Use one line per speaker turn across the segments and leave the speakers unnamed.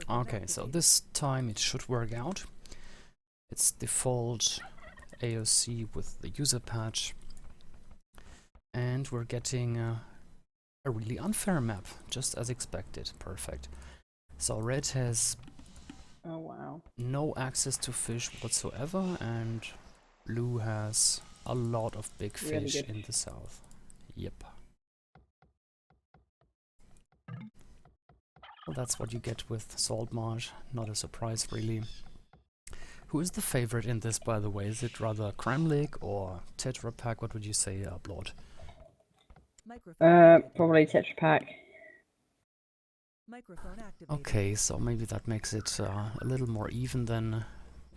Okay, so this time it should work out. It's default AoC with the user patch. And we're getting a really unfair map, just as expected. Perfect. So red has
Oh wow.
no access to fish whatsoever, and blue has a lot of big
Really
fish
good.
in the south. Yep. Well, that's what you get with Salt Marsh. Not a surprise, really. Who is the favorite in this, by the way? Is it rather Krvemlik or Tetra Pak? What would you say, Blood?
Probably Tetra Pak.
Okay, so maybe that makes it a little more even then,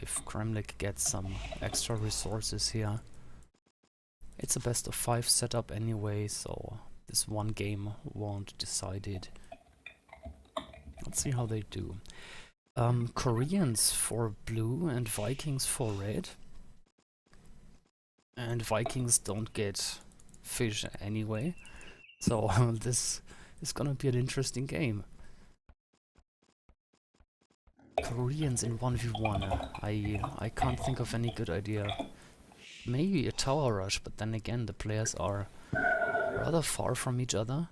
if Krvemlik gets some extra resources here. It's a best of 5 setup anyway, so this one game won't decide it. Let's see how they do. Koreans for blue and Vikings for red. And Vikings don't get fish anyway, so this is gonna be an interesting game. Koreans in 1v1. I can't think of any good idea. Maybe a tower rush, but then again the players are rather far from each other.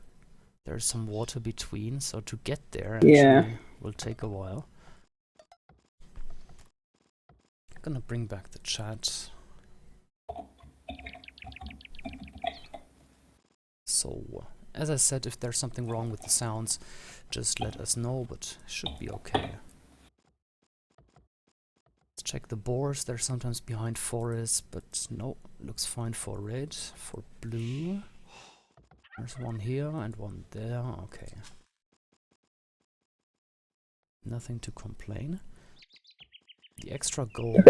There's some water between, so to get there actually will take a while. I'm gonna bring back the chat. So, as I said, if there's something wrong with the sounds, just let us know, but should be okay. Let's check the boars, they're sometimes behind forests, but no, looks fine for red. For blue, there's one here and one there, okay. Nothing to complain. The extra gold.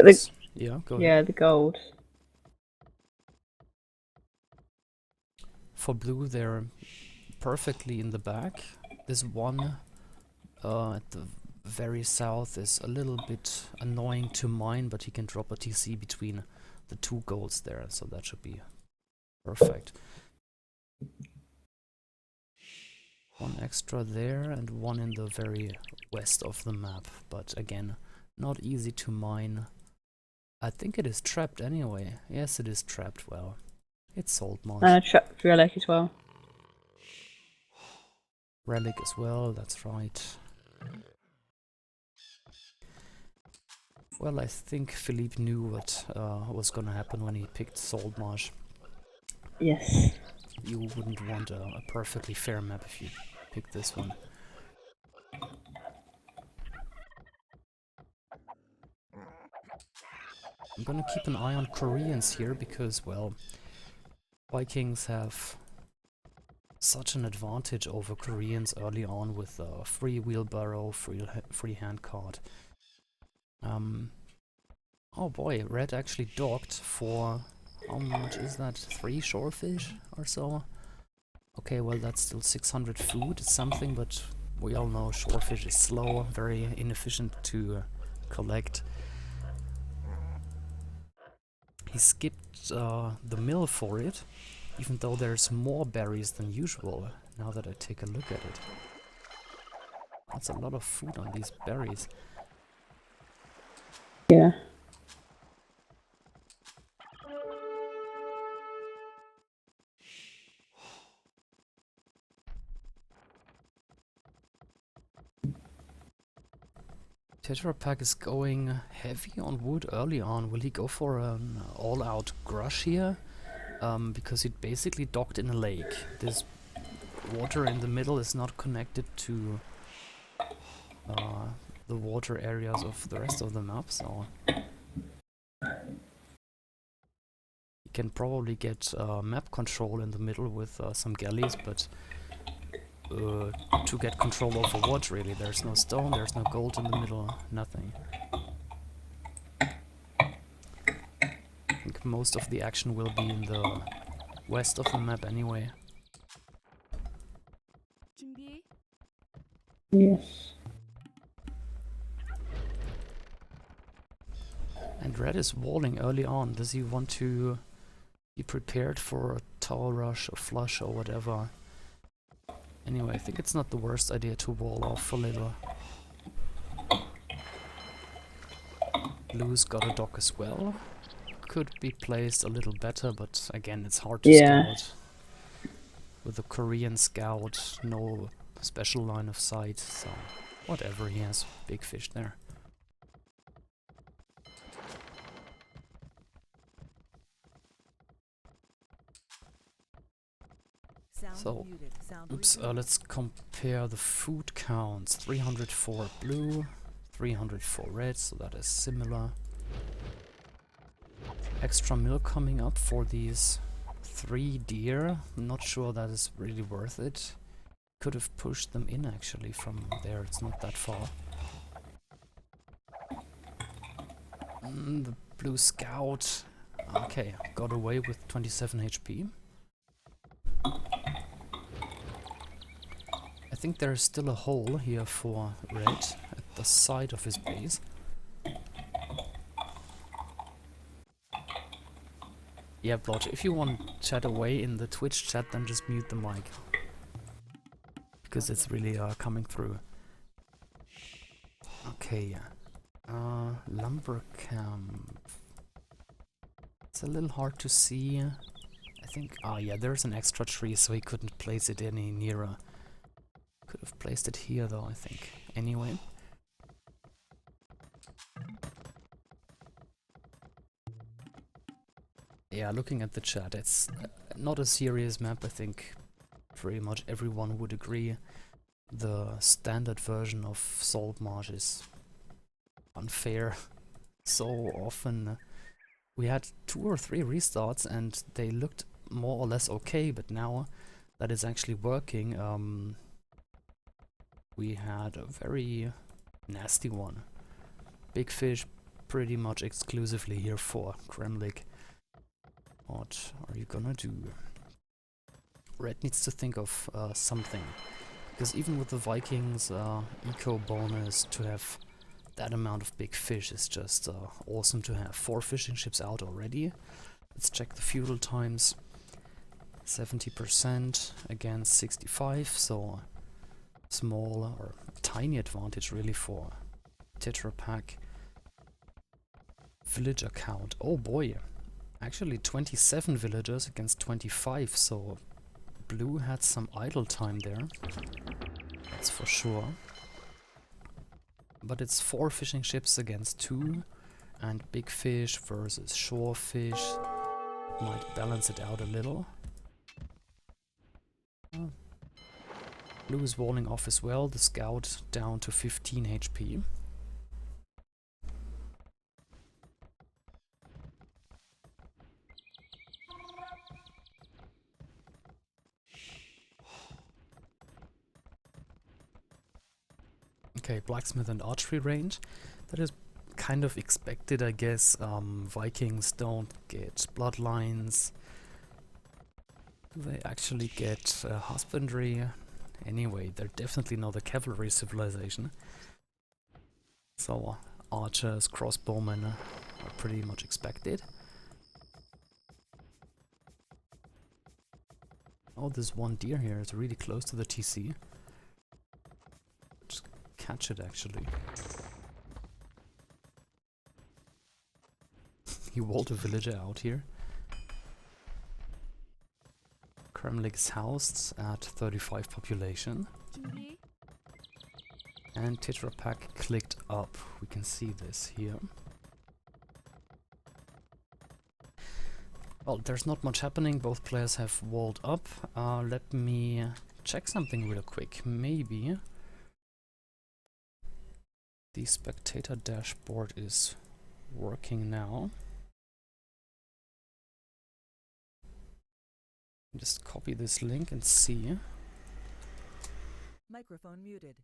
Yeah, go ahead.
Yeah, the gold.
For blue, they're perfectly in the back. This one at the very south is a little bit annoying to mine, but he can drop a TC between the 2 golds there, so that should be perfect. One extra there and one in the very west of the map, but again, not easy to mine. I think it is trapped anyway. Yes, it is trapped. Well, it's Salt Marsh.
Trapped relic as well.
Relic as well, that's right. Well, I think Philippe knew what was gonna happen when he picked Salt Marsh.
Yes.
You wouldn't want a perfectly fair map if you picked this one. I'm gonna keep an eye on Koreans here because, well, Vikings have such an advantage over Koreans early on with free wheelbarrow, free handcart. Oh boy, red actually docked for, how much is that? 3 shorefish or so? Okay, well that's still 600 food, it's something, but we all know shorefish is slow, very inefficient to collect. He skipped the mill for it, even though there's more berries than usual, now that I take a look at it. That's a lot of food on these berries.
Yeah.
Tetra Pak is going heavy on wood early on. Will he go for an all-out grush here? Because it basically docked in a lake. This water in the middle is not connected to the water areas of the rest of the map, so you can probably get map control in the middle with some galleys, but to get control over what really? There's no stone, there's no gold in the middle, nothing. I think most of the action will be in the west of the map anyway.
Yes.
And red is walling early on. Does he want to be prepared for a tower rush or flush or whatever? Anyway, I think it's not the worst idea to wall off a little. Blue's got a dock as well. Could be placed a little better, but again, it's hard to
Yeah.
scout. With the Korean scout, no special line of sight, so whatever, he has big fish there. So, oops, let's compare the food counts. 304 blue, 304 red, so that is similar. Extra milk coming up for these 3 deer. Not sure that is really worth it. Could have pushed them in actually from there, it's not that far. The blue scout. Okay, got away with 27 HP. I think there is still a hole here for red at the side of his base. Yeah, Blotch, if you want chat away in the Twitch chat, then just mute the mic. Because it's really coming through. Okay, lumber camp. It's a little hard to see. I think, yeah, there's an extra tree, so he couldn't place it any nearer. Could have placed it here though, I think. Anyway. Yeah, looking at the chat, it's not a serious map, I think pretty much everyone would agree. The standard version of Salt Marsh is unfair. So often we had 2 or 3 restarts and they looked more or less okay, but now that it's actually working, we had a very nasty one. Big fish pretty much exclusively here for Krvemlik. What are you gonna do? Red needs to think of something. Because even with the Vikings eco bonus, to have that amount of big fish is just awesome to have. 4 fishing ships out already. Let's check the fuel times. 70% against 65, so small or tiny advantage really for Tetra Pak. Villager count. Oh boy. Actually 27 villagers against 25, so blue had some idle time there. That's for sure. But it's 4 fishing ships against 2, and big fish versus shore fish. It might balance it out a little. Blue is walling off as well, the scout down to 15 HP. Okay, blacksmith and archery range. That is kind of expected, I guess. Vikings don't get bloodlines. Do they actually get husbandry? Anyway, they're definitely not a cavalry civilization. So archers, crossbowmen are pretty much expected. Oh, there's one deer here. It's really close to the TC. Just catch it, actually. He walled a villager out here. Krvemlik is housed at 35 population. And Tetra Pak clicked up. We can see this here. Well, there's not much happening. Both players have walled up. Let me check something real quick. Maybe the spectator dashboard is working now. Just copy this link and see.
Microphone muted.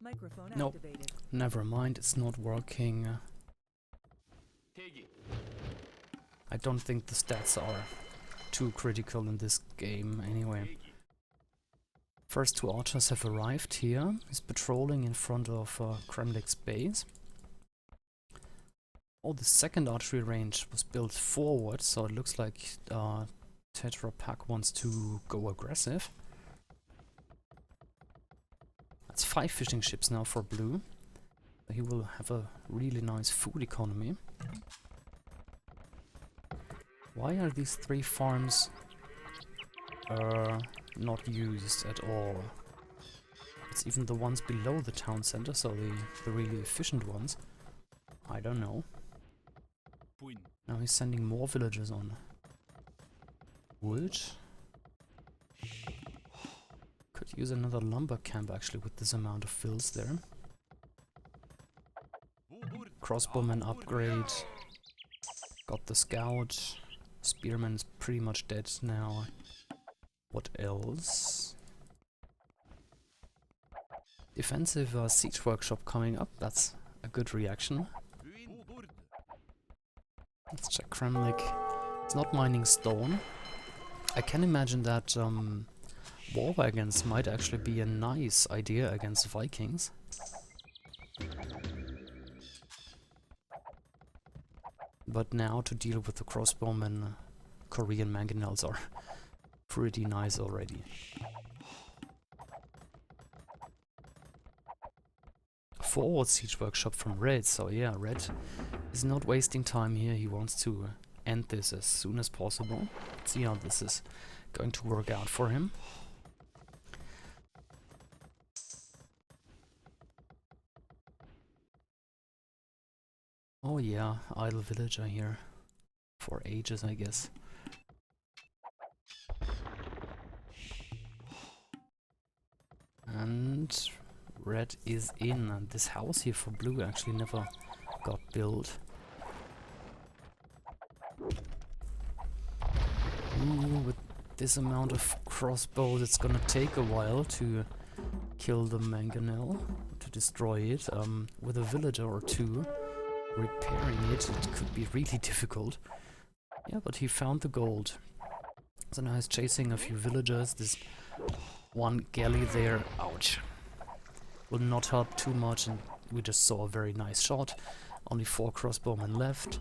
Microphone
Nope.
activated.
Never mind, it's not working. I don't think the stats are too critical in this game anyway. First two archers have arrived here. He's patrolling in front of Krvemlik's base. Oh, the second archery range was built forward, so it looks like Tetra Pak wants to go aggressive. That's 5 fishing ships now for blue. He will have a really nice food economy. Why are these 3 farms not used at all? It's even the ones below the town center, so the really efficient ones. I don't know. Now he's sending more villagers on. Wood? Could use another lumber camp actually with this amount of fills there. Crossbowman upgrade. Got the scout. Spearman's pretty much dead now. What else? Defensive siege workshop coming up. That's a good reaction. Let's check Krvemlik. It's not mining stone. I can imagine that war wagons might actually be a nice idea against Vikings. But now to deal with the crossbowmen, Korean mangonels are pretty nice already. Forward siege workshop from Red, so yeah, Red is not wasting time here. He wants to end this as soon as possible. Let's see how this is going to work out for him. Oh yeah, idle villager here. For ages, I guess. And red is in, and this house here for blue actually never got built. Ooh, with this amount of crossbows it's gonna take a while to kill the mangonel, to destroy it. With a villager or two repairing it, it could be really difficult. Yeah, but he found the gold. So now he's chasing a few villagers. This one galley there, ouch, will not help too much, and we just saw a very nice shot. Only 4 crossbowmen left.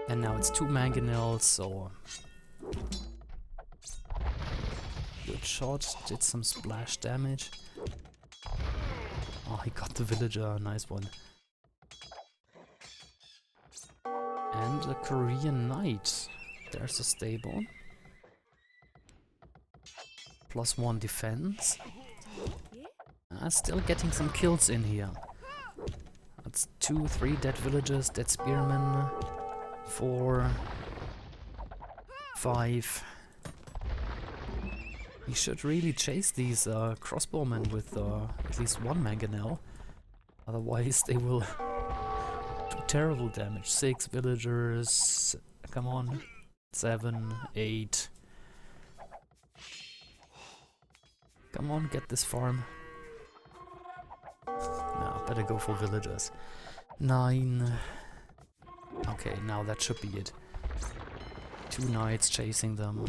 And now it's 2 mangonels, so good shot, did some splash damage. Oh, he got the villager, nice one. And a Korean knight. There's a stable. +1 defense. Still getting some kills in here. That's 2, 3 dead villagers, dead spearmen. 4, 5. He should really chase these crossbowmen with at least 1 mangonel. Otherwise they will do terrible damage. 6 villagers. Come on. 7, 8. Come on, get this farm. No, better go for villagers. 9. Okay, now that should be it. 2 knights chasing them.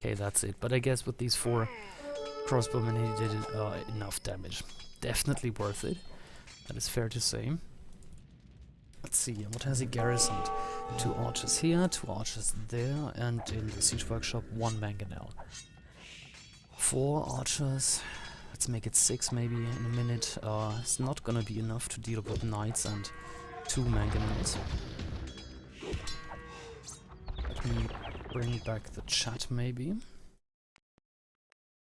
Okay, that's it. But I guess with these 4 crossbowmen he did enough damage. Definitely worth it. That is fair to say. Let's see, what has he garrisoned? 2 archers here, 2 archers there, and in the siege workshop 1 mangonel. 4 archers. Let's make it 6 maybe in a minute. It's not gonna be enough to deal with knights and 2 mangonels. Let me bring back the chat maybe.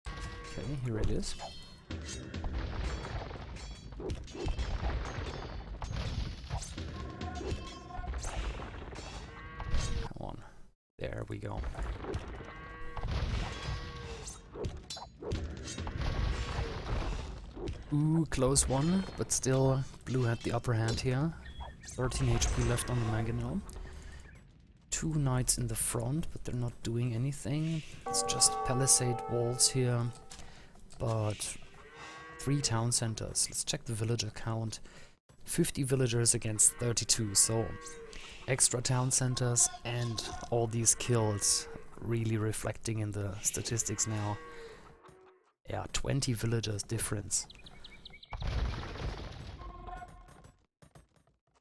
Okay, here it is. Come on. There we go. Ooh, close one, but still blue had the upper hand here. 13 HP left on the mangonel. 2 knights in the front, but they're not doing anything. It's just palisade walls here. But 3 town centers. Let's check the villager count. 50 villagers against 32, so extra town centers and all these kills really reflecting in the statistics now. Yeah, 20 villagers difference.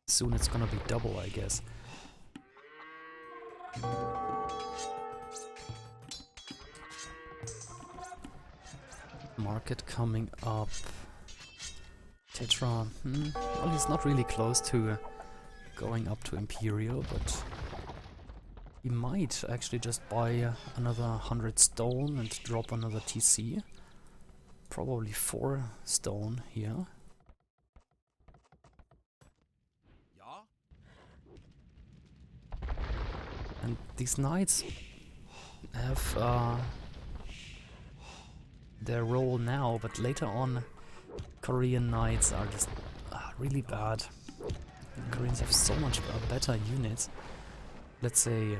Soon it's gonna be double, I guess. Market coming up. Tetra, well, he's not really close to going up to Imperial, but he might actually just buy another 100 stone and drop another TC. Probably 4 stone here. And these knights have their role now, but later on Korean knights are just really bad. Koreans have so much better units. Let's say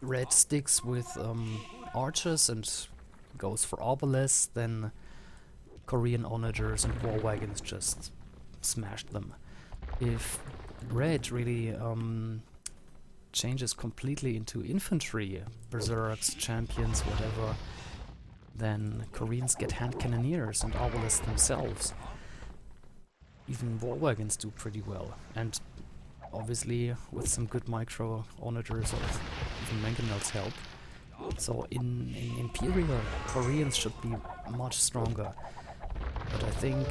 red sticks with archers and goes for obelisks, then Korean onagers and war wagons just smashed them. If red really changes completely into infantry, berserks, champions, whatever, then Koreans get hand cannoneers and obelisks themselves. Even war wagons do pretty well, and obviously with some good micro onagers or even mangonels help. So in Imperial, Koreans should be much stronger. But I think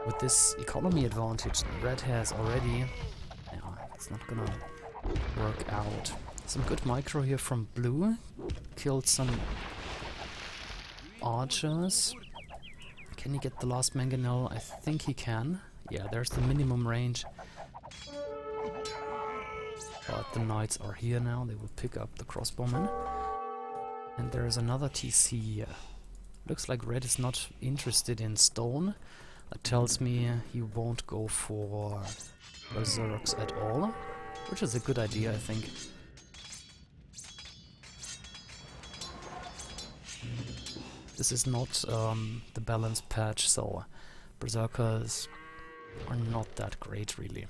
with this economy advantage that Red has already, yeah, it's not gonna work out. Some good micro here from Blue. Killed some archers. Can he get the last mangonel? I think he can. Yeah, there's the minimum range. But the knights are here now. They will pick up the crossbowmen. And there is another TC here. Looks like Red is not interested in stone. That tells me he won't go for berserks at all, which is a good idea, I think. This is not the balanced patch, so berserkers are not that great, really.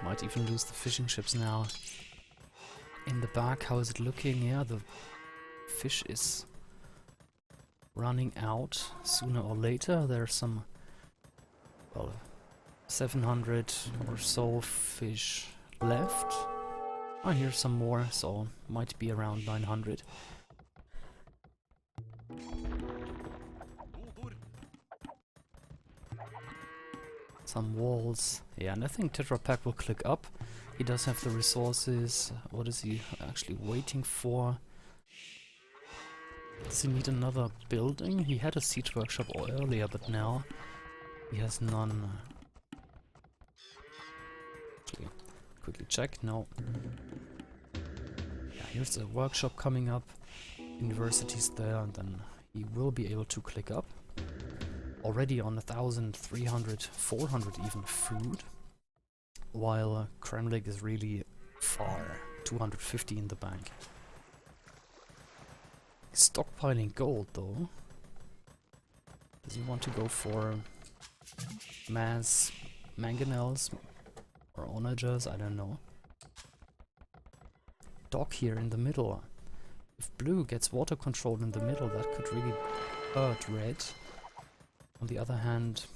Might even lose the fishing ships now. In the back, how is it looking? Yeah, the fish is running out sooner or later. There's some, well, 700 or so fish left. I hear some more, so might be around 900. Some walls. Yeah, and I think Tetra Pak will click up. He does have the resources. What is he actually waiting for? Does he need another building? He had a siege workshop earlier, but now he has none. Actually, quickly check. No. Yeah, here's a workshop coming up. University's there, and then he will be able to click up. Already on 1,300, 400 even food, while Krvemlik is really far, 250 in the bank. He's stockpiling gold though. Does he want to go for mass mangonels or onagers? I don't know. Dock here in the middle. If Blue gets water control in the middle, that could really hurt Red. On the other hand,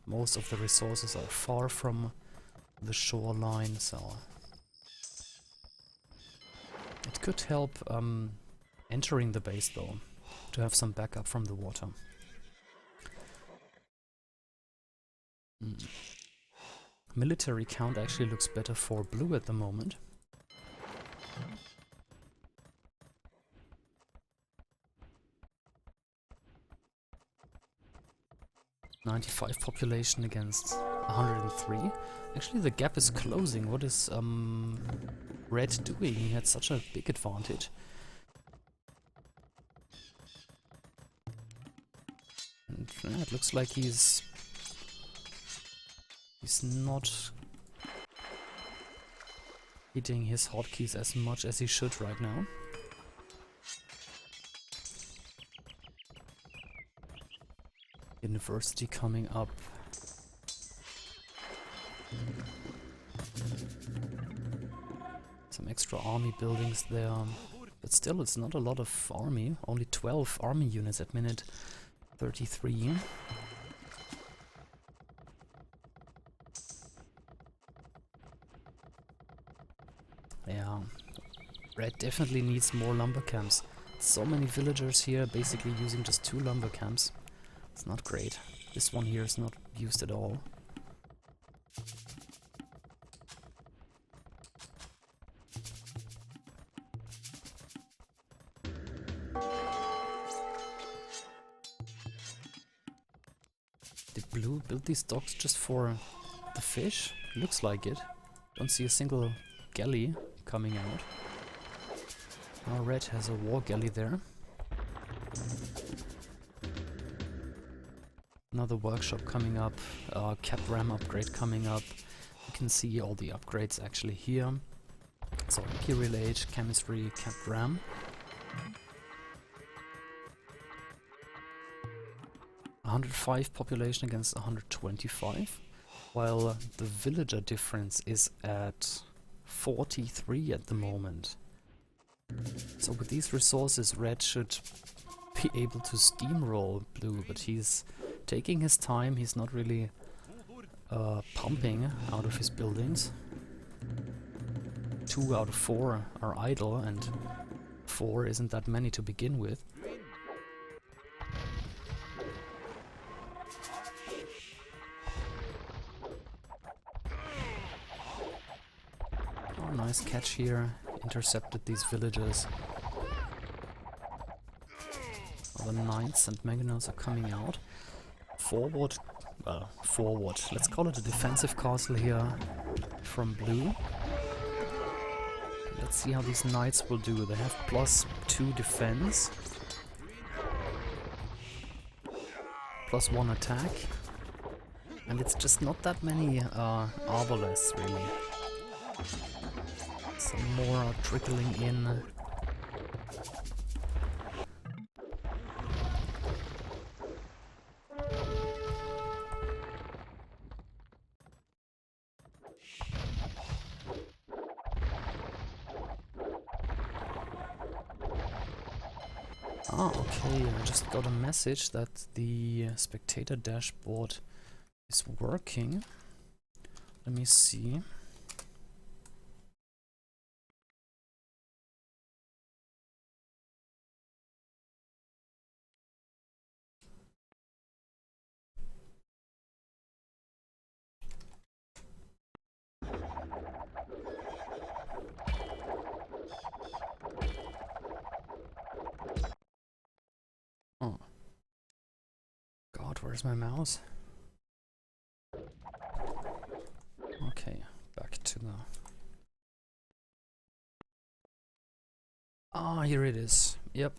most of the resources are far from the shoreline, so it could help entering the base though, to have some backup from the water. Military count actually looks better for Blue at the moment. .95 population against 103. Actually, the gap is closing. What is Red doing? He had such a big advantage. And yeah, it looks like he's not hitting his hotkeys as much as he should right now. University coming up. Some extra army buildings there. But still, it's not a lot of army. Only 12 army units at minute 33. Yeah, Red definitely needs more lumber camps. So many villagers here basically using just 2 lumber camps. It's not great. This one here is not used at all. Did Blue build these docks just for the fish? Looks like it. Don't see a single galley coming out. Now Red has a war galley there. Another workshop coming up, cap ram upgrade coming up. You can see all the upgrades actually here. So Imperial Age, Chemistry, cap ram. (105) population against 125, while the villager difference is at 43 at the moment. So with these resources, Red should be able to steamroll Blue, but he's taking his time. He's not really pumping out of his buildings. 2 out of 4 are idle, and 4 isn't that many to begin with. Oh, nice catch here. Intercepted these villagers. All the knights and mangonels are coming out. Forward, well, forward. Let's call it a defensive castle here from Blue. Let's see how these knights will do. They have +2 defense. +1 attack. And it's just not that many arbalests, really. Some more are trickling in. Ah, okay, I just got a message that the spectator dashboard is working. Let me see. Oh. God, where's my mouse? Okay, back to the... Ah, here it is. Yep.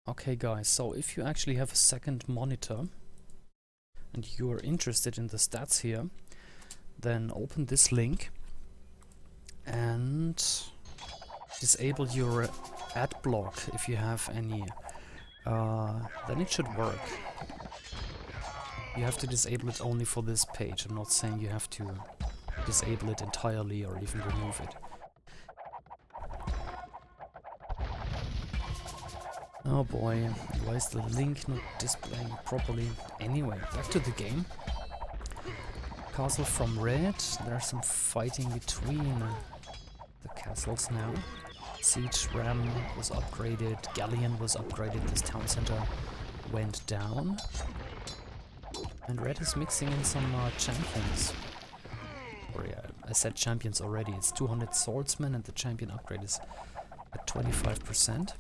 Okay guys, so if you actually have a second monitor and you are interested in the stats here, then open this link and disable your ad block if you have any. Then it should work. You have to disable it only for this page. I'm not saying you have to disable it entirely or even remove it. Oh boy, why is the link not displaying properly? Anyway, back to the game. Castle from Red. There's some fighting between the castles now. Siege Ram was upgraded, Galleon was upgraded, this town center went down. And Red is mixing in some champions. Or yeah, I said champions already. It's 200 swordsmen and the champion upgrade is at 25%.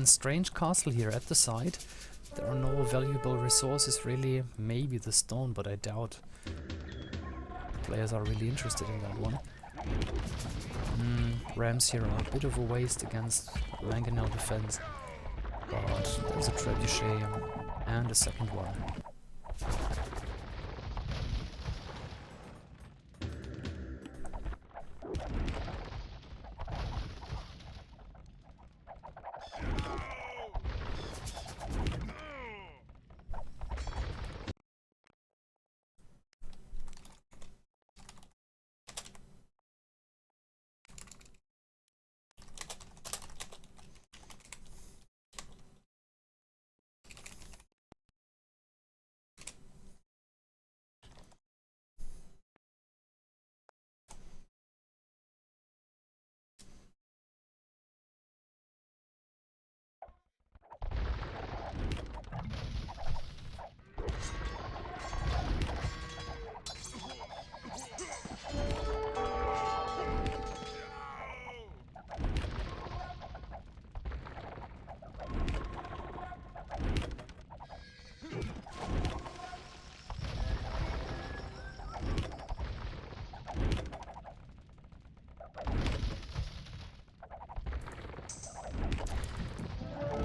Strange castle here at the side. There are no valuable resources really. Maybe the stone, but I doubt players are really interested in that one. Rams here are a bit of a waste against Langanel defense, but there's a trebuchet and a second one.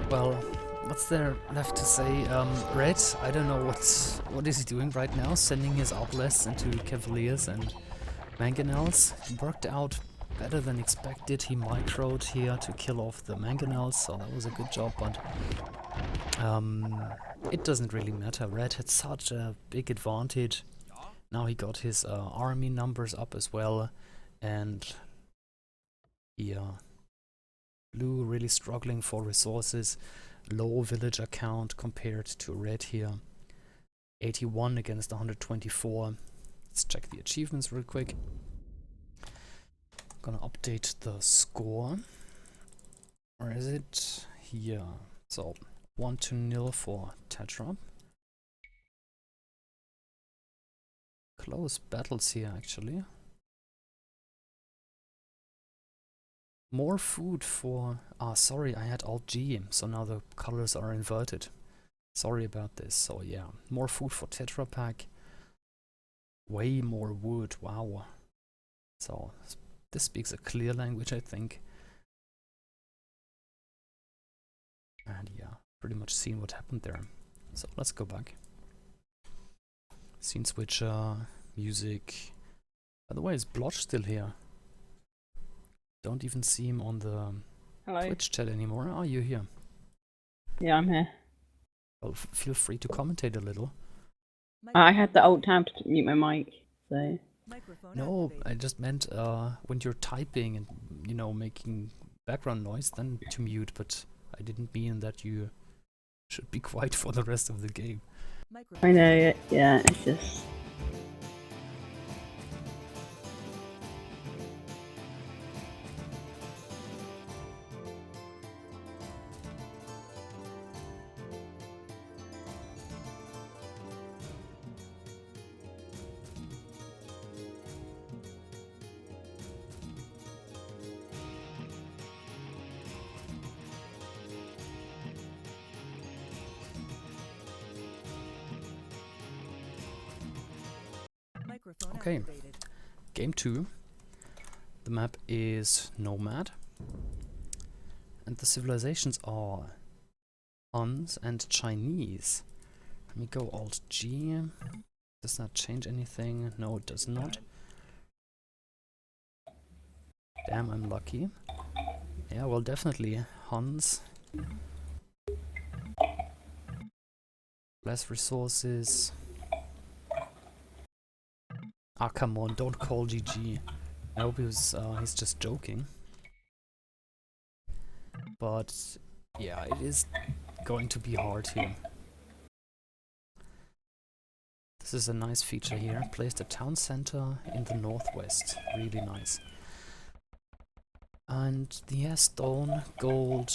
Well, what's there left to say? Red, I don't know what is he doing right now, sending his outlasts into Cavaliers and Mangonels. It worked out better than expected. He microed here to kill off the Mangonels, so that was a good job, but it doesn't really matter. Red had such a big advantage. Now he got his army numbers up as well, and yeah, Blue really struggling for resources. Low villager count compared to Red here. 81 against 124. Let's check the achievements real quick. Gonna update the score. Or is it here? So 1-0 for Tetra. Close battles here actually. More food for... Ah, sorry, I had Alt G, so now the colors are inverted. Sorry about this. So yeah, more food for Tetra Pak. Way more wood, wow. So this speaks a clear language, I think. And yeah, pretty much seen what happened there. So let's go back. Scene switcher, music. By the way, is Blotch still here? Don't even see him on the
Hello.
Twitch chat anymore. Are you here?
Yeah, I'm here.
Well, feel free to commentate a little.
I had the old tab to mute my mic, so...
No, I just meant when you're typing and, you know, making background noise, then to mute, but I didn't mean that you should be quiet for the rest of the game.
I know, yeah, it's just...
Okay, game 2. The map is Nomad. And the civilizations are Huns and Chinese. Let me go Alt G. Does that change anything? No, it does not. Damn, I'm lucky. Yeah, well, definitely Huns. Less resources. Ah, come on, don't call GG. I hope he's just joking. But yeah, it is going to be hard here. This is a nice feature here. Placed a town center in the northwest. Really nice. And yeah, stone, gold,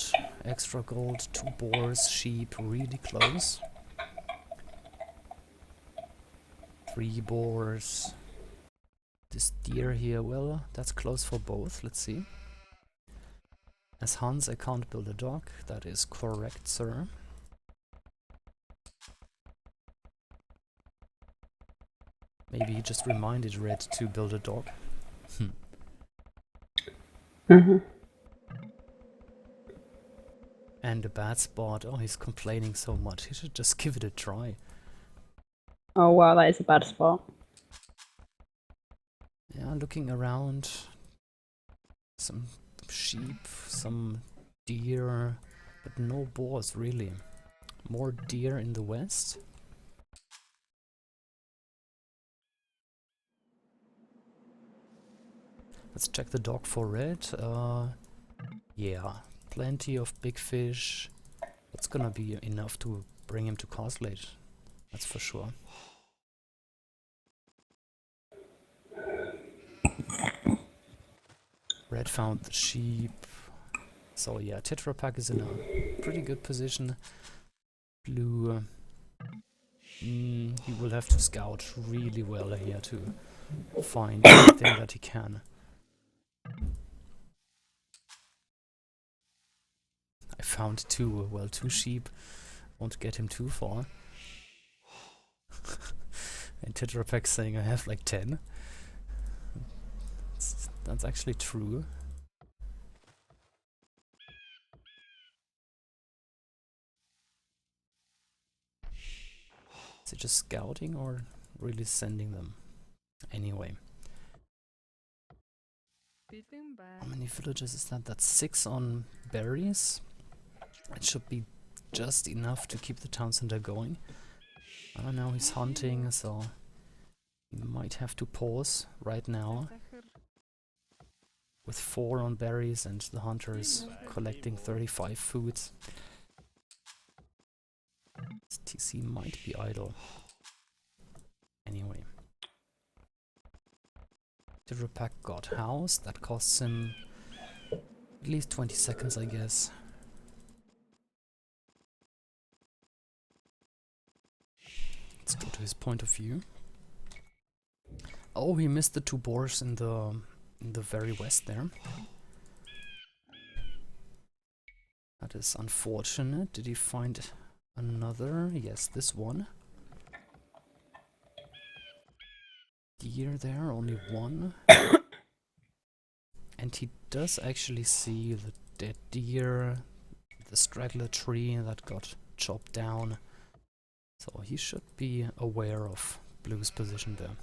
extra gold, 2 boars, sheep, really close. 3 boars. This deer here, well, that's close for both. Let's see. As Hans, I can't build a dock. That is correct, sir. Maybe he just reminded Red to build a dock. And a bad spot. Oh, he's complaining so much. He should just give it a try.
Oh wow, that is a bad spot.
Yeah, looking around. Some sheep, some deer, but no boars really. More deer in the west. Let's check the dock for red. Yeah, plenty of big fish. That's gonna be enough to bring him to Castlade. That's for sure. Red found the sheep. So yeah, Tetra Pak is in a pretty good position. Blue, he will have to scout really well here to find everything that he can. I found 2, well, 2 sheep. Won't get him too far. And Tetra Pak saying I have like 10. That's actually true. just scouting or really sending them? Anyway. How many villages is that? That's 6 on berries. It should be just enough to keep the town center going. I don't know, he's hunting, so he might have to pause right now. With 4 on berries and the hunter is collecting 35 foods. His TC might be idle. Anyway. The repack got house, that costs him at least 20 seconds, I guess. Let's go to his point of view. Oh, he missed the 2 boars in the very west there. That is unfortunate. Did he find another? Yes, this one. Deer there, only 1. And he does actually see the dead deer, the straggler tree that got chopped down. So he should be aware of Blue's position there.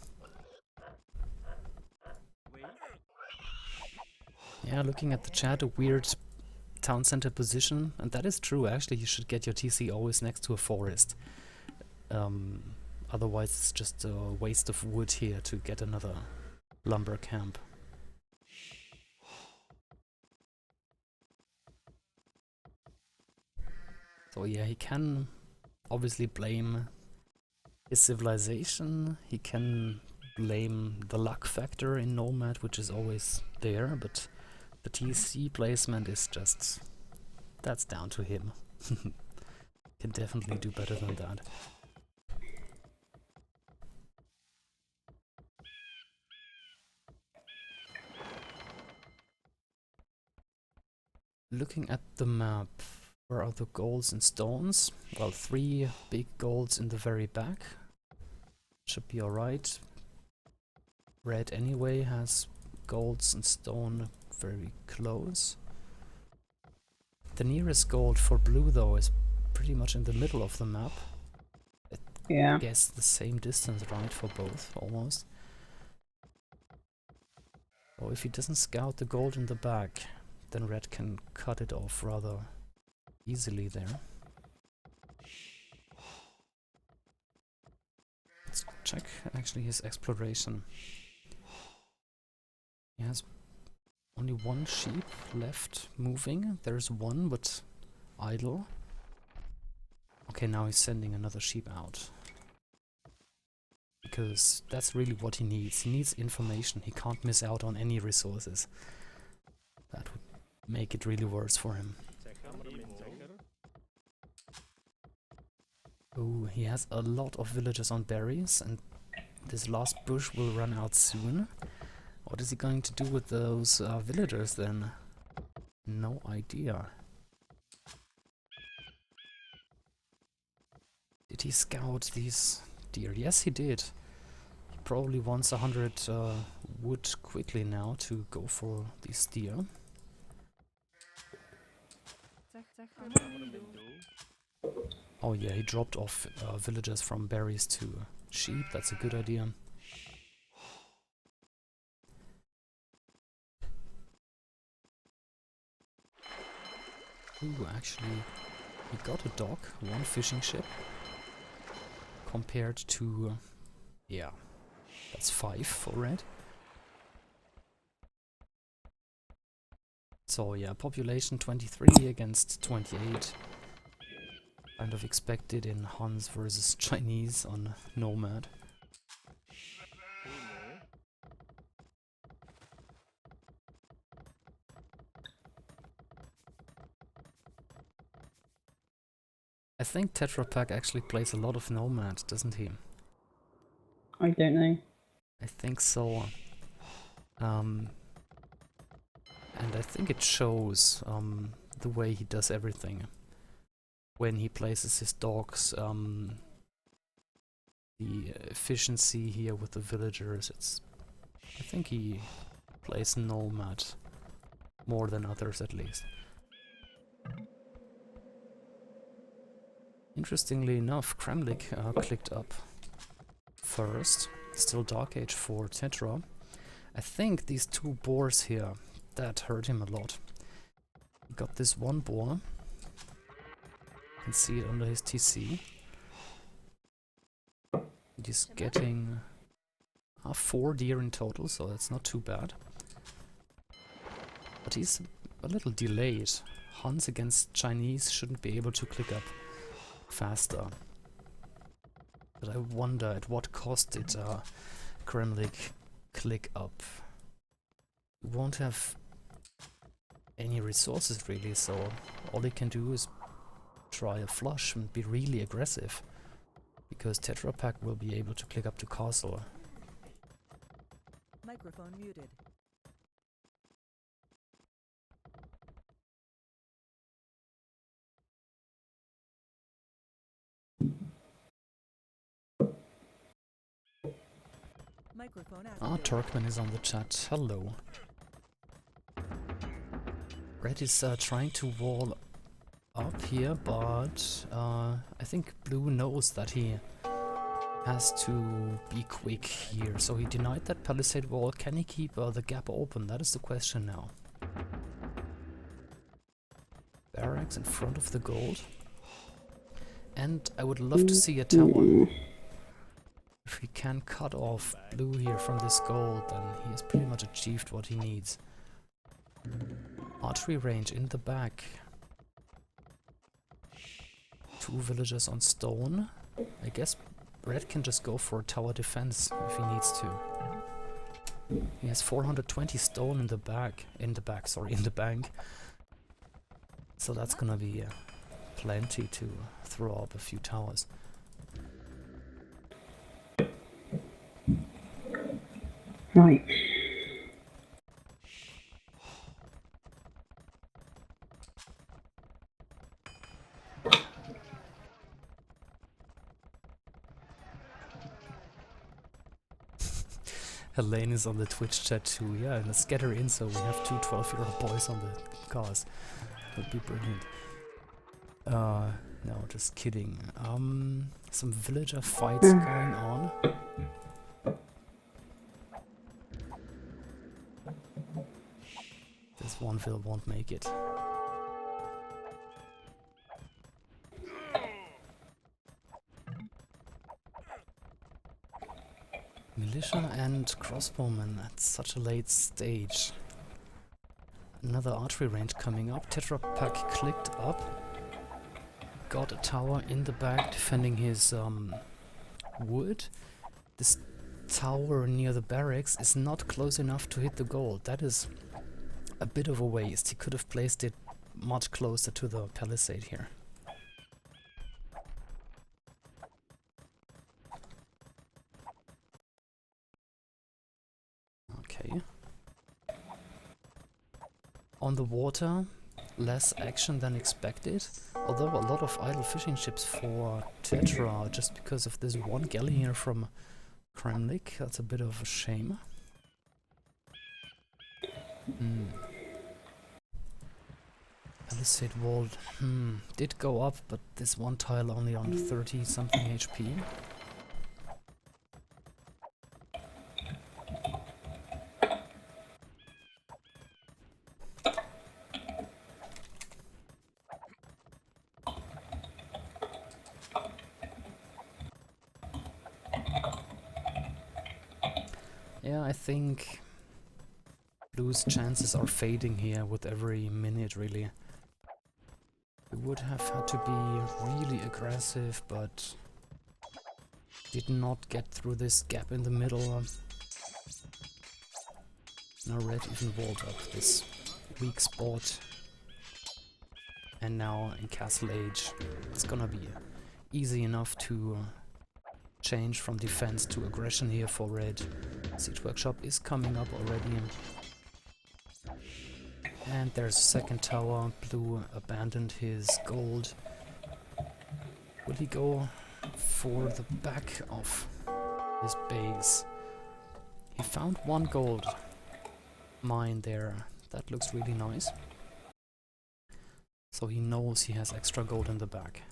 Yeah, looking at the chat, a weird town center position, and that is true. Actually, you should get your TC always next to a forest. Otherwise, it's just a waste of wood here to get another lumber camp. So yeah, he can obviously blame his civilization. He can blame the luck factor in Nomad, which is always there, but the TC placement is just... that's down to him. Can definitely do better than that. Looking at the map, where are the golds and stones? Well, 3 big golds in the very back. Should be alright. Red anyway has golds and stone very close. The nearest gold for blue though is pretty much in the middle of the map.
Yeah.
I guess the same distance, right, for both, almost. So if he doesn't scout the gold in the back, then red can cut it off rather easily there. Let's check actually his exploration. He has only 1 sheep left moving. There's 1 but idle. Okay, now he's sending another sheep out. Because that's really what he needs. He needs information. He can't miss out on any resources. That would make it really worse for him. Oh, he has a lot of villagers on berries, and this last bush will run out soon. What is he going to do with those villagers then? No idea. Did he scout these deer? Yes, he did. He probably wants 100 wood quickly now to go for these deer. Oh yeah, he dropped off villagers from berries to sheep. That's a good idea. Ooh, actually, he got a dock, 1 fishing ship, compared to, yeah, that's 5 for red. So yeah, population 23 against 28. Kind of expected in Hans versus Chinese on Nomad. I think Tetra Pak actually plays a lot of Nomad, doesn't he?
I don't know.
I think so. And I think it shows the way he does everything. When he places his dogs, the efficiency here with the villagers, I think he plays Nomad more than others at least. Interestingly enough, Krvemlik clicked up first. Still Dark Age for Tetra. I think these two boars here, that hurt him a lot. He got this one boar. You can see it under his TC. He's getting 4 deer in total, so that's not too bad. But he's a little delayed. Huns against Chinese shouldn't be able to click up faster. But I wonder at what cost did Krvemlik click up. He won't have any resources really, so all he can do is try a flush and be really aggressive. Because Tetra Pak will be able to click up to castle.
Microphone muted. Microphone activated.
Turkman is on the chat. Hello. Red is trying to wall up here, but I think Blue knows that he has to be quick here, so he denied that palisade wall. Can he keep the gap open? That is the question now. Barracks in front of the gold. And I would love to see a tower. If he can cut off Blue here from this gold, then he has pretty much achieved what he needs. Archery range in the back. 2 villagers on stone. I guess Red can just go for a tower defense if he needs to. He has 420 stone in the bank. So that's gonna be plenty to throw up a few towers.
Right.
Helene is on the Twitch chat too. Yeah, and let's get her in so we have 2 12-year-old boys on the cars. Would be brilliant. No, just kidding. Some villager fights going on. This one vill won't make it. Militia and crossbowmen at such a late stage. Another archery range coming up. Tetra Pak clicked up. Got a tower in the back defending his wood. This tower near the barracks is not close enough to hit the gold. That is a bit of a waste. He could have placed it much closer to the palisade here. Okay. On the water, less action than expected, although a lot of idle fishing ships for Tetra just because of this one galley here from Krvemlik. That's a bit of a shame. Palisade wall did go up, but this one tile only on 30 something HP. Yeah, I think Blue's chances are fading here with every minute, really. We would have had to be really aggressive, but did not get through this gap in the middle. Now Red even walled up this weak spot. And now in Castle Age, it's gonna be easy enough to change from defense to aggression here for Red. Siege Workshop is coming up already. And there's a second tower. Blue abandoned his gold. Will he go for the back of his base? He found 1 gold mine there. That looks really nice. So he knows he has extra gold in the back.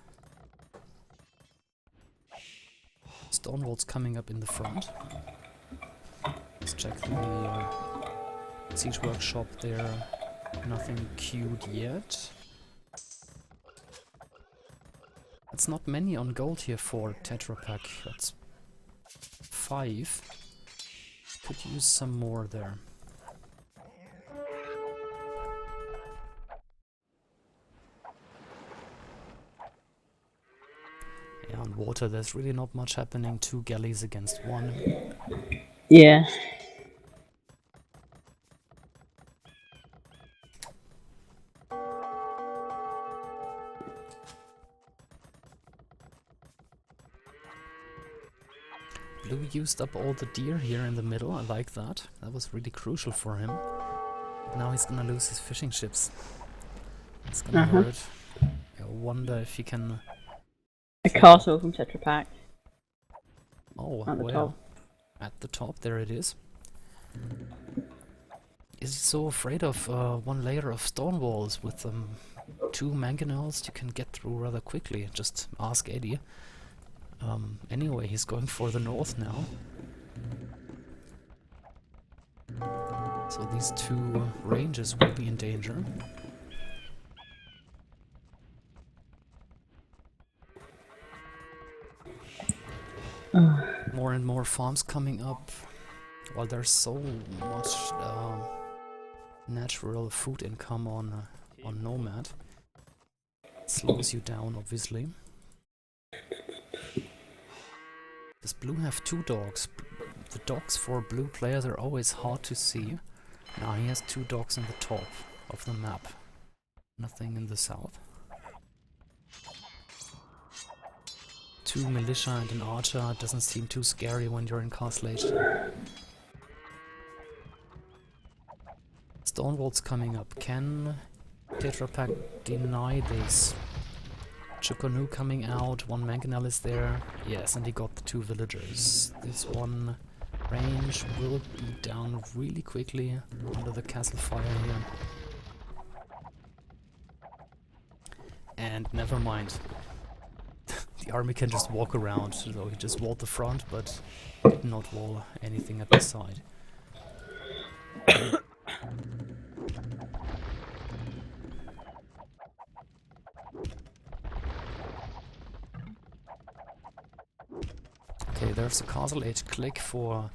Stonewall's coming up in the front. Let's check the siege workshop there. Nothing queued yet. That's not many on gold here for Tetra Pack. That's 5. Could use some more there. Yeah, on water there's really not much happening. 2 galleys against 1.
Yeah.
Blue used up all the deer here in the middle. I like that. That was really crucial for him. Now he's gonna lose his fishing ships. It's gonna hurt. I wonder if he can...
A castle from Tetra Pak.
Oh,
At the
where?
top.
At the top, there it is. Is he so afraid of 1 layer of stone walls with 2 mangonels you can get through rather quickly? Just ask Eddie. Anyway, he's going for the north now. So these 2 ranges will be in danger. More and more farms coming up. While there's so much natural food income on Nomad, it slows you down, obviously. Does Blue have 2 dogs? The dogs for blue players are always hard to see. Now he has 2 dogs in the top of the map. Nothing in the south. 2 militia and an archer doesn't seem too scary when you're in Castle Age. Stonewall's coming up. Can Tetra Pak deny this? Chukonu coming out, 1 mangonel is there. Yes, and he got the 2 villagers. This 1 range will be down really quickly under the castle fire here. And never mind. The army can just walk around, so he just walled the front, but did not wall anything at the side. Okay, there's a Castle Age click for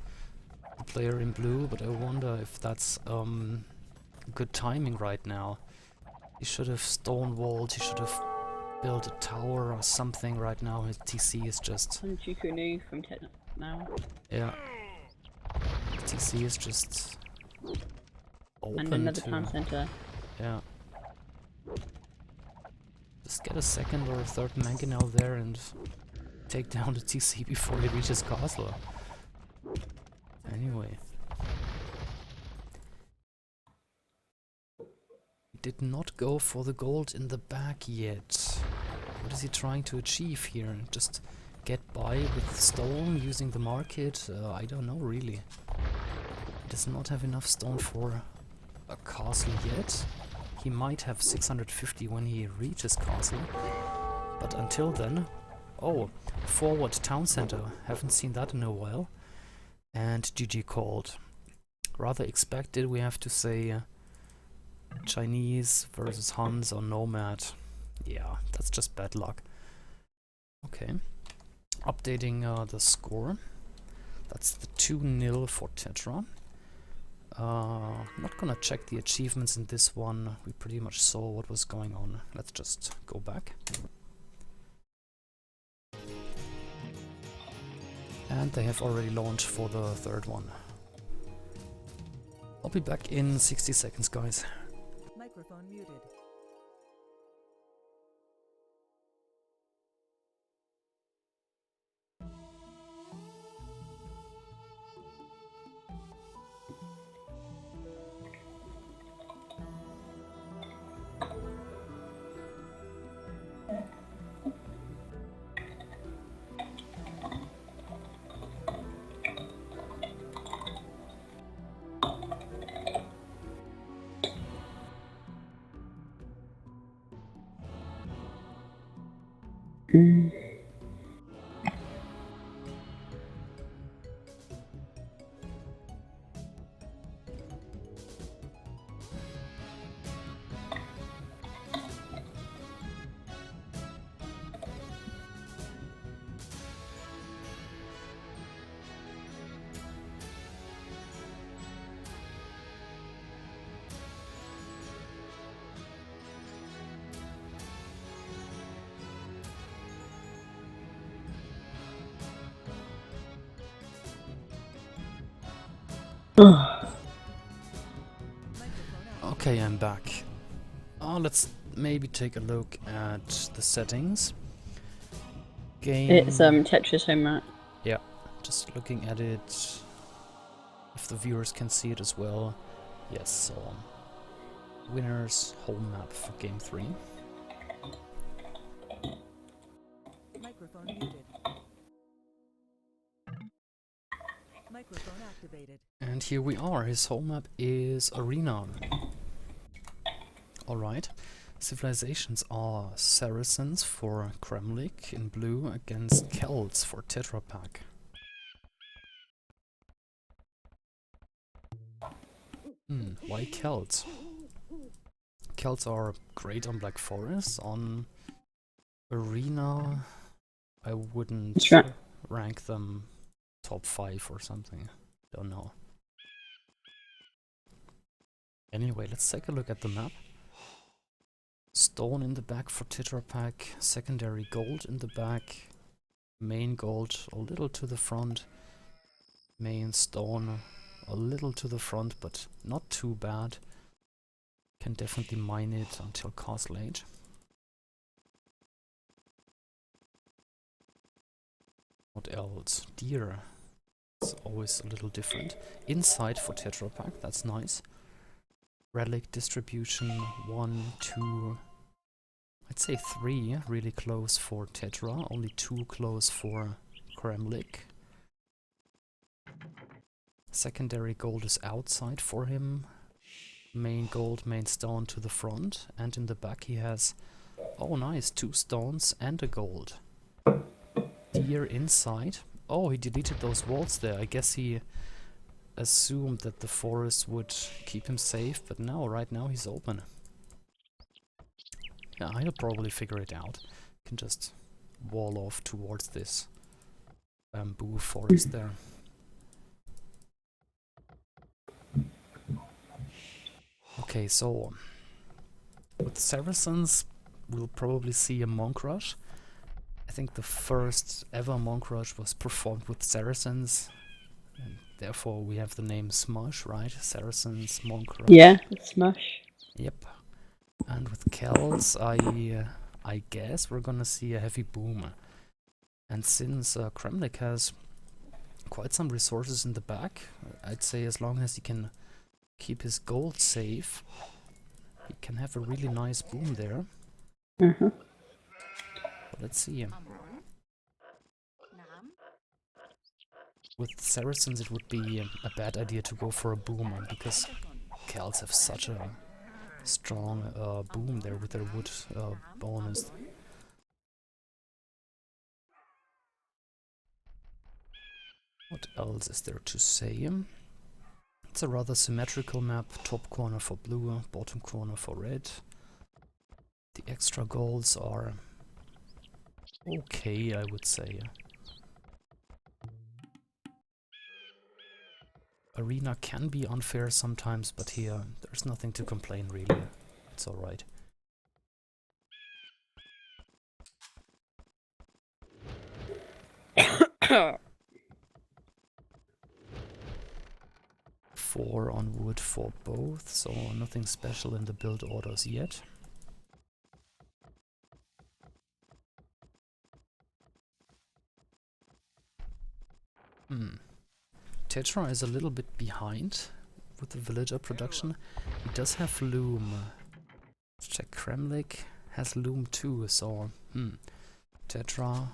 the player in blue, but I wonder if that's good timing right now. He should have stonewalled, he should have built a tower or something right now. His TC is just...
Chukunu from Tetra now.
Yeah. TC is just... open
And another
to...
town centre.
Yeah. Just get a 2nd or a 3rd mangonel there and take down the TC before he reaches castle. Anyway. He did not go for the gold in the back yet. What is he trying to achieve here? Just get by with stone using the market? I don't know really. He does not have enough stone for a castle yet. He might have 650 when he reaches castle. But until then... Oh, forward town center. Haven't seen that in a while. And GG called. Rather expected, we have to say. Chinese versus Huns or Nomad. Yeah, that's just bad luck. Okay. Updating the score. That's the 2-0 for Tetra. Not gonna check the achievements in this one. We pretty much saw what was going on. Let's just go back. And they have already launched for the 3rd one. I'll be back in 60 seconds, guys.
Microphone muted.
Oh,
Microphone
Okay, I'm back. Let's maybe take a look at the settings. Game.
it's Tetris home map.
Yeah, just looking at it. If the viewers can see it as well. Yes, so winners home map for game 3.
Microphone muted. Microphone activated.
And here we are. His home map is Arena. Alright. Civilizations are Saracens for Krvemlik in blue against Celts for Tetra Pak. Why Celts? Celts are great on Black Forest. On Arena, I wouldn't
That's right.
rank them top 5 or something. Don't know. Anyway, let's take a look at the map. Stone in the back for Tetra Pak, secondary gold in the back, main gold a little to the front, main stone a little to the front, but not too bad. Can definitely mine it until Castle Age. What else? Deer. It's always a little different. Inside for Tetra Pak, that's nice. Relic distribution 1, 2, I'd say 3 really close for Tetra, only 2 close for Krvemlik. Secondary gold is outside for him. Main gold, main stone to the front, and in the back he has, oh nice, 2 stones and a gold. Deer inside. Oh, he deleted those walls there. I guess he assumed that the forest would keep him safe, but no, right now he's open. Yeah, I'll probably figure it out. Can just wall off towards this bamboo forest there. Okay, so with Saracens, we'll probably see a monk rush. I think the first ever monk rush was performed with Saracens, and therefore we have the name Smush, right? Saracens monk rush.
Yeah, smush.
Yep. And with Celts, I guess we're gonna see a heavy boom. And since Krvemlik has quite some resources in the back, I'd say as long as he can keep his gold safe, he can have a really nice boom there. But let's see. With Saracens it would be a bad idea to go for a boom, because Celts have such a strong boom there with their wood bonus. What else is there to say? It's a rather symmetrical map. Top corner for blue, bottom corner for red. The extra golds are okay, I would say. Arena can be unfair sometimes, but here there's nothing to complain really. It's alright. Four on wood for both, so nothing special in the build orders yet. Tetra is a little bit behind with the villager production. He does have loom. Let's check. Krvemlik has loom too, so Tetra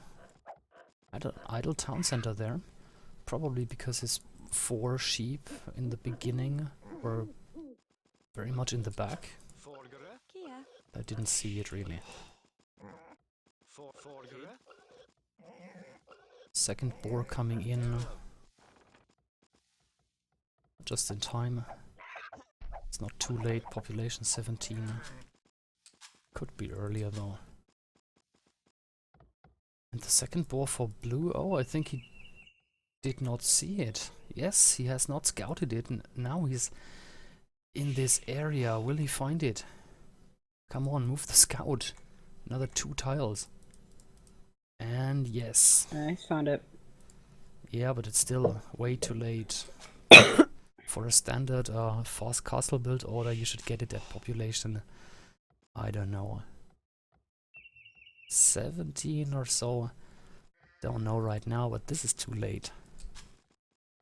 idle town center there. Probably because his 4 sheep in the beginning were very much in the back. I didn't see it really. Second boar coming in just in time. It's not too late, population 17. Could be earlier though. And the second boar for blue, oh, I think he did not see it. Yes, he has not scouted it, and now he's in this area. Will he find it? Come on, move the scout. Another 2 tiles. And yes.
I found it.
Yeah, but it's still way too late. For a standard fast castle build order, you should get it at population, I don't know, 17 or so. Don't know right now, but this is too late.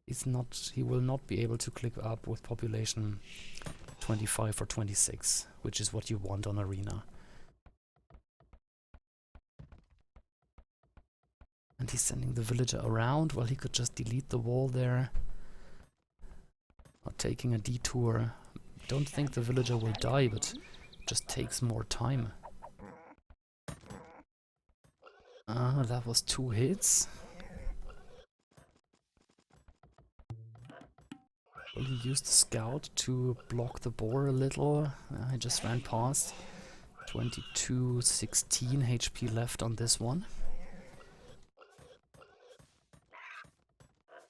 He will not be able to click up with population 25 or 26, which is what you want on Arena. And he's sending the villager around. Well, he could just delete the wall there. Or taking a detour. Don't think the villager will die, but it just takes more time. That was 2 hits. Will he use the scout to block the boar a little? I just ran past. 22, 16 HP left on this one.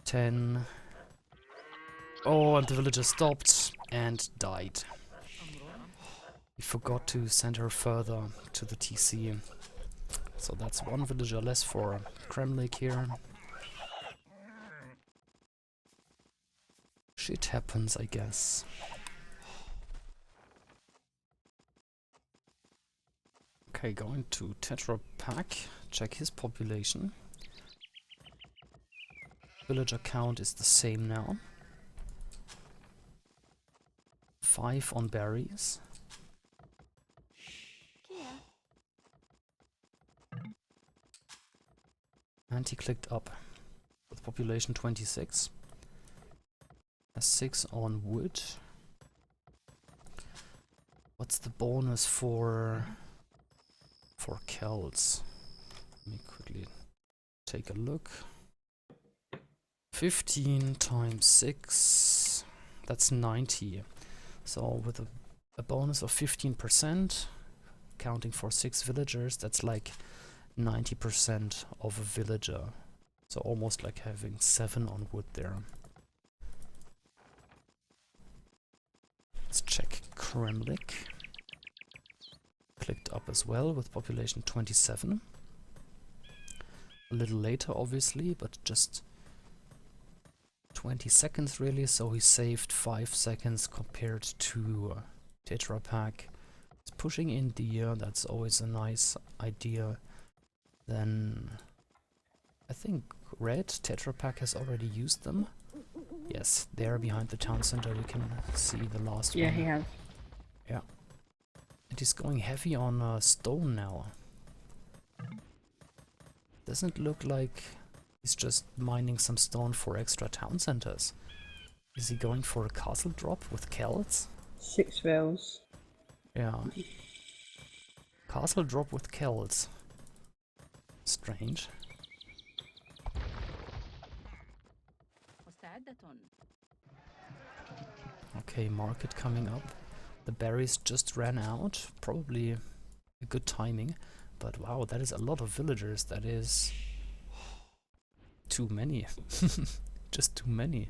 10. Oh, and the villager stopped and died. He forgot to send her further to the TC. So that's 1 villager less for Krvemlik here. Shit happens, I guess. Okay, going to Tetra Pak. Check his population. Villager count is the same now. 5 on berries. And he clicked up with population 26. A 6 on wood. What's the bonus for Celts? Let me quickly take a look. 15 times 6, that's 90. So with a bonus of 15%, counting for 6 villagers, that's like 90% of a villager. So almost like having 7 on wood there. Let's check Krvemlik. Clicked up as well with population 27. A little later obviously, but just 20 seconds really, so he saved 5 seconds compared to Tetra Pak. He's pushing in deer, that's always a nice idea. Then I think red Tetra Pak has already used them. Yes, there behind the town center we can see the last one.
Yeah, he has.
Yeah. And he's going heavy on stone now. Doesn't look like he's just mining some stone for extra town centers. Is he going for a castle drop with Celts?
6 vills.
Yeah. Castle drop with Celts. Strange. Okay, market coming up. The berries just ran out. Probably a good timing. But wow, that is a lot of villagers. That is too many. Just too many.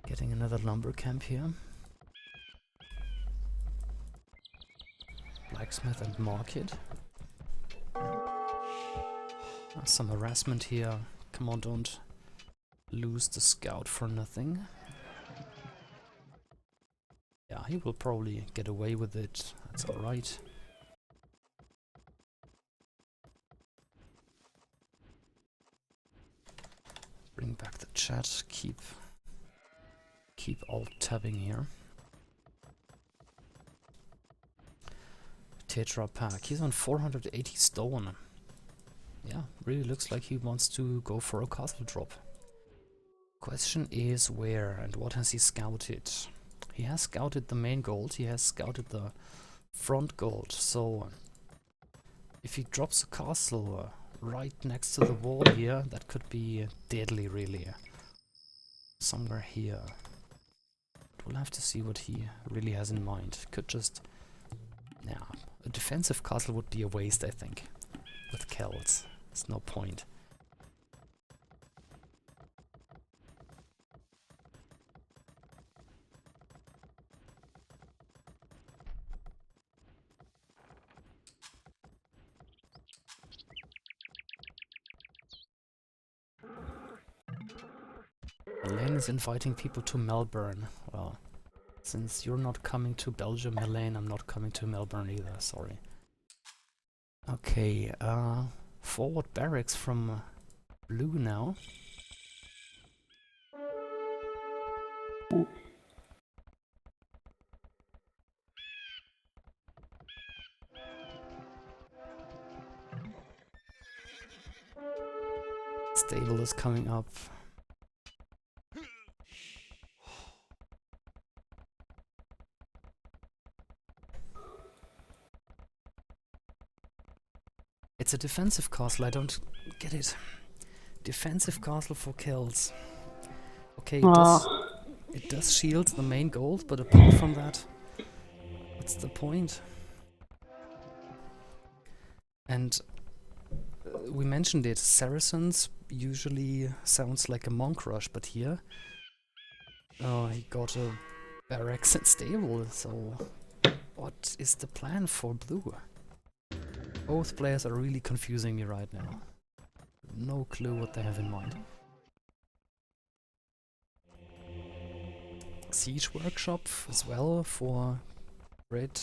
Getting another lumber camp here. Blacksmith and market. Some harassment here. Come on, don't lose the scout for nothing. Yeah, he will probably get away with it. That's alright. Bring back the chat. Keep alt tabbing here. Tetra Pak. He's on 480 stone. Yeah, really looks like he wants to go for a castle drop. Question is where and what has he scouted? He has scouted the main gold, he has scouted the front gold, so if he drops a castle right next to the wall here, that could be deadly really. Somewhere here. But we'll have to see what he really has in mind. Could just... yeah, a defensive castle would be a waste, I think. With Celts. There's no point. Helene is inviting people to Melbourne. Well, since you're not coming to Belgium, Helene, I'm not coming to Melbourne either, sorry. Okay, forward barracks from blue now. Stable is coming up. It's a defensive castle, I don't get it. Defensive castle for kills. Okay, it does shield the main gold, but apart from that, what's the point? And we mentioned it, Saracens usually sounds like a monk rush, but here he got a barracks and stable, so what is the plan for blue? Both players are really confusing me right now. No clue what they have in mind. Siege workshop as well for red.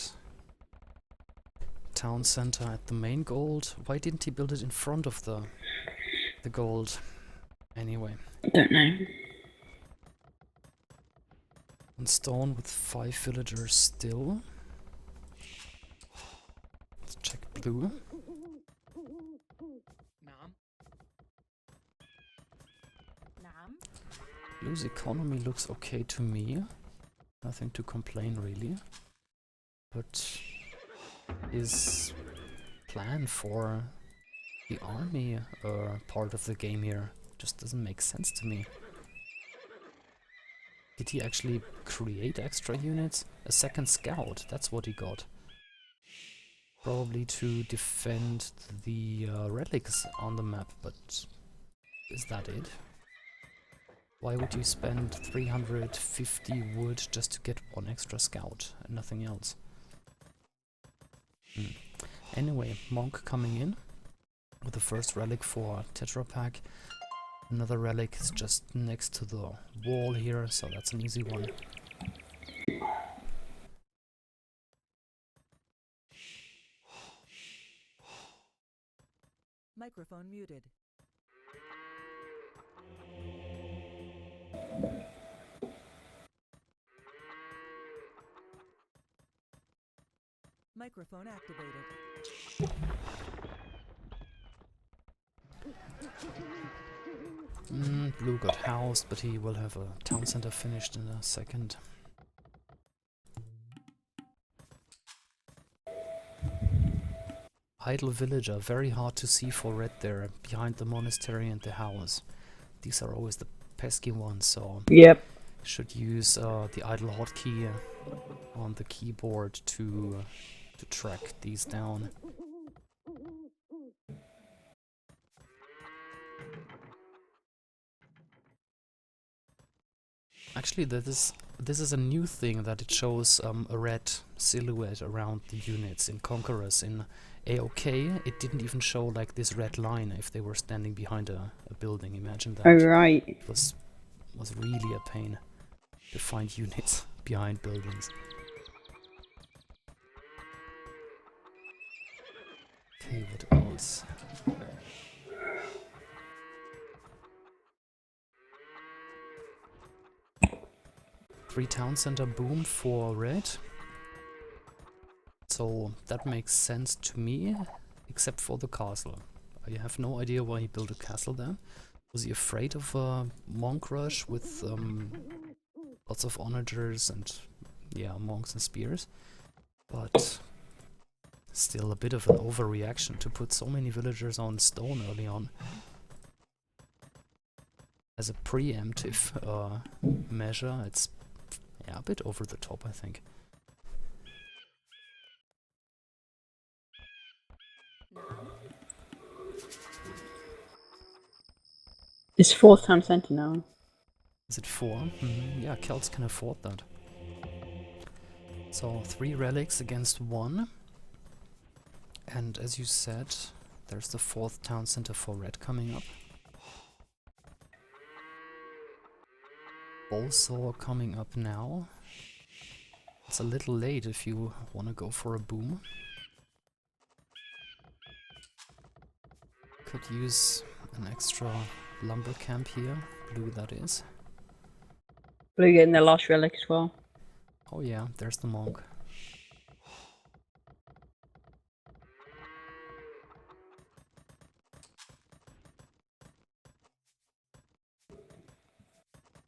Town center at the main gold. Why didn't he build it in front of the gold? Anyway.
I don't know.
On stone with 5 villagers still. Let's check blue. Blue's economy looks okay to me. Nothing to complain really. But his plan for the army part of the game here just doesn't make sense to me. Did he actually create extra units? A second scout, that's what he got. Probably to defend the relics on the map, but is that it? Why would you spend 350 wood just to get 1 extra scout and nothing else? Anyway, monk coming in with the first relic for Tetra Pack. Another relic is just next to the wall here, so that's an easy one.
Microphone muted. Microphone activated.
Blue got housed, but he will have a town center finished in a second. Idle villager, very hard to see for red there, behind the monastery and the house. These are always the pesky ones, so
Yep.
should use the idle hotkey on the keyboard to track these down. Actually, this is a new thing, that it shows a red silhouette around the units in Conquerors. In AoK, it didn't even show like this red line if they were standing behind a building. Imagine that.
Oh, right.
It was really a pain to find units behind buildings. Okay, what else? Free town center boomed for red. So that makes sense to me, except for the castle. I have no idea why he built a castle there. Was he afraid of a monk rush with lots of onagers and, yeah, monks and spears? But still a bit of an overreaction to put so many villagers on stone early on. As a preemptive measure, it's, yeah, a bit over the top, I think.
It's 4th town center now.
Is it 4? Yeah, Celts can afford that. So 3 relics against 1. And as you said, there's the 4th town center for red coming up. Bullsaw coming up now. It's a little late if you want to go for a boom. Could use an extra lumber camp here. Blue, that is.
Blue getting their last relic as well.
Oh yeah, there's the monk.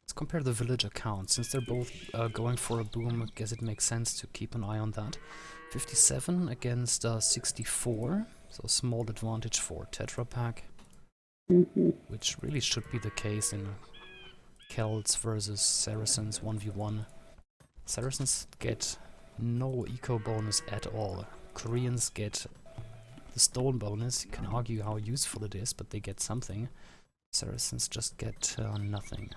Let's compare the villager count. Since they're both going for a boom, I guess it makes sense to keep an eye on that. 57 against 64, so small advantage for Tetra Pak, which really should be the case in Celts versus Saracens 1v1. Saracens get no eco bonus at all. Koreans get the stone bonus. You can argue how useful it is, but they get something. Saracens just get nothing.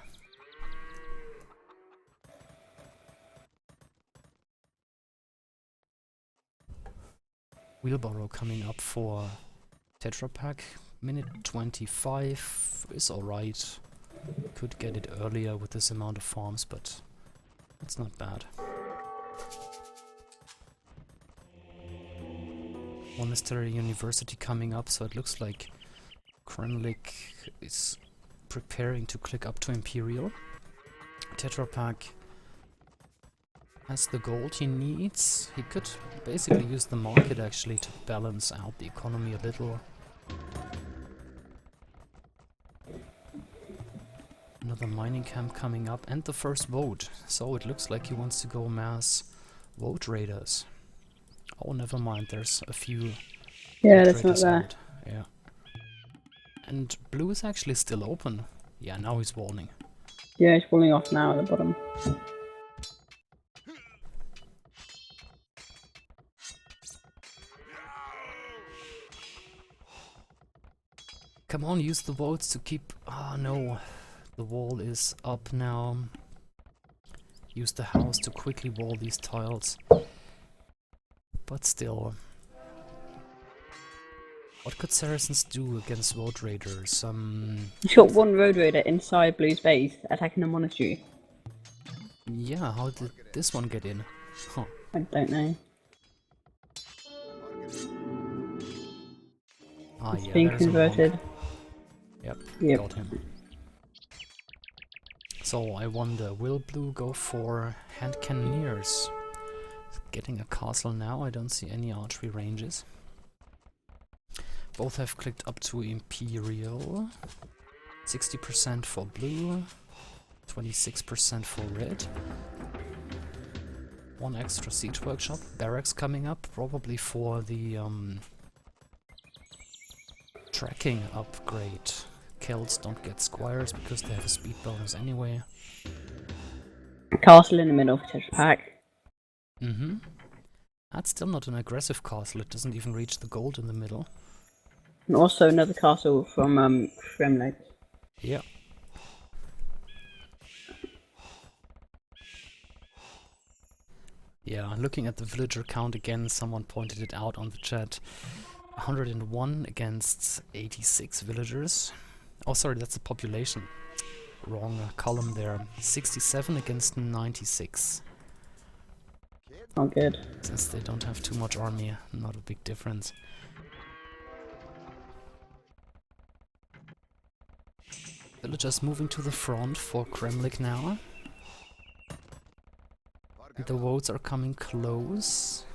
Wheelbarrow coming up for Tetra Pak. Minute 25 is alright. Could get it earlier with this amount of farms, but it's not bad. Monastery University coming up, so it looks like Krvemlik is preparing to click up to Imperial. Tetra Pak has the gold he needs. He could basically use the market actually to balance out the economy a little. Another mining camp coming up and the first vote. So it looks like he wants to go mass vote raiders. Oh, never mind, there's a few.
Yeah,
vote
that's not
raiders
there.
out. Yeah. And blue is actually still open. Yeah, now he's walling.
Yeah, it's falling off now at the bottom.
Come on, use the votes to keep... Ah, no. The wall is up now. Use the house to quickly wall these tiles. But still... What could Saracens do against Road Raiders?
He's got one road raider inside Blue's base attacking the monastery.
Yeah, how did this one get in? Huh.
I don't know.
Ah,
It's
yeah,
being
there's a monk.
converted.
Yep, got him. So I wonder, will blue go for hand cannoneers? Getting a castle now, I don't see any archery ranges. Both have clicked up to Imperial. 60% for blue, 26% for red. One extra siege workshop. Barracks coming up, probably for the tracking upgrade. Celts don't get squires because they have a speed bonus anyway.
Castle in the middle for Tetra Pak.
Mm-hmm. That's still not an aggressive castle, it doesn't even reach the gold in the middle.
And also another castle from Krvemlik.
Yeah. Yeah, looking at the villager count again, someone pointed it out on the chat. 101 against 86 villagers. Oh, sorry, that's the population. Wrong column there. 67 against 96.
Oh, good.
Since they don't have too much army, not a big difference. Villagers moving to the front for Krvemlik now. The votes are coming close.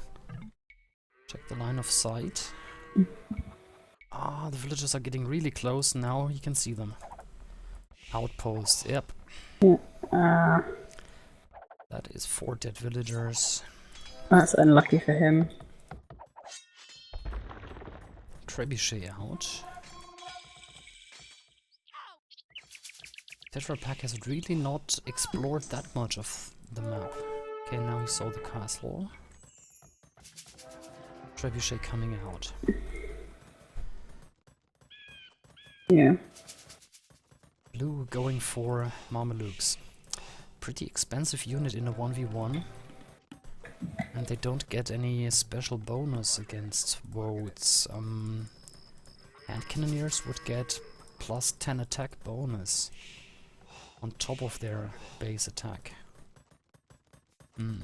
Check the line of sight. Ah, the villagers are getting really close. Now you can see them. Outpost, yep.
Yeah.
That is 4 dead villagers.
That's unlucky for him.
Trebuchet out. Tetra Pak has really not explored that much of the map. Okay, now he saw the castle. Trebuchet coming out.
Yeah.
Blue going for Mamelukes. Pretty expensive unit in a 1v1. And they don't get any special bonus against votes. Hand cannoneers would get plus 10 attack bonus. on top of their base attack. Hmm.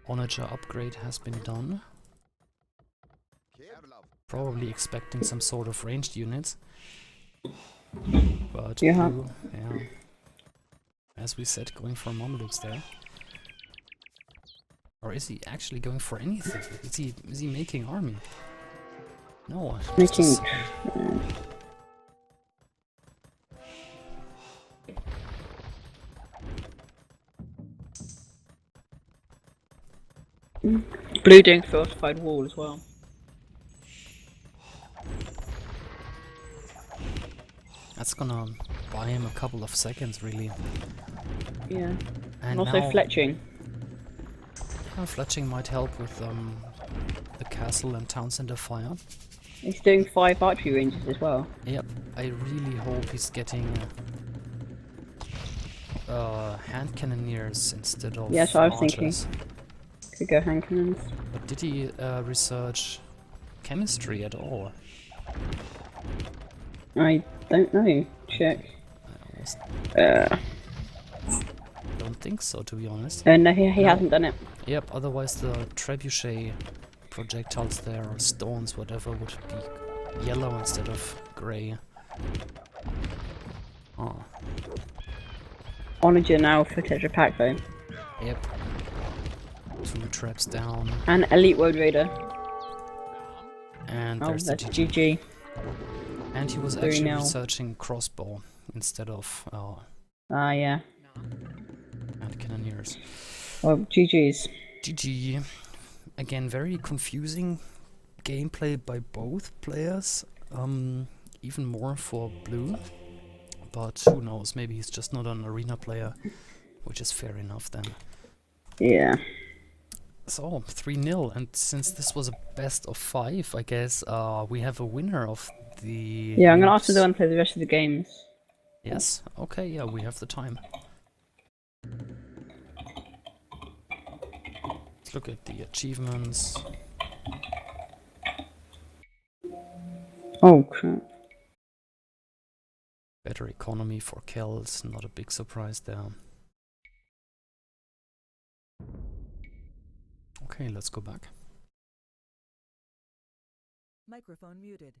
Onager upgrade has been done. Probably expecting some sort of ranged units. But
Yeah.
blue, yeah. As we said, going for Mamluks there. Or is he actually going for anything? Is he making army? No, just a
Making blue doing fortified wall as well.
That's gonna buy him a couple of seconds, really.
Yeah.
And
And also
now,
fletching.
yeah, fletching might help with the castle and town center fire.
He's doing 5 archery ranges as well.
Yep, I really hope he's getting hand cannoneers instead of
Yeah, that's what I was
archers.
Could go hand cannons.
But did he research chemistry at all?
I don't know. Check.
I almost
Uh,
don't think so, to be honest.
no, he
No.
hasn't done it.
Yep, otherwise the trebuchet projectiles there, or stones, whatever, would be yellow instead of grey. Oh,
Onager now for Tetra Pak though.
yep. 2 traps down,
And Elite World Raider.
and
Oh,
there's the
that's
GG.
GG.
And he was
3
actually
nil.
researching crossbow instead of
Ah, yeah.
hand cannoneers.
Well, GG's.
GG. Again, very confusing gameplay by both players. Even more for blue. But who knows, maybe he's just not an arena player, which is fair enough then.
Yeah.
So, 3-0, and since this was a best of 5, I guess we have a winner of the...
Yeah, I'm gonna ask
Noobs.
the one to play the rest of the games.
Yes? Okay, yeah, we have the time. Let's look at the achievements.
Oh, crap.
Better economy for Kells, not a big surprise there. Okay, let's go back.
Microphone muted.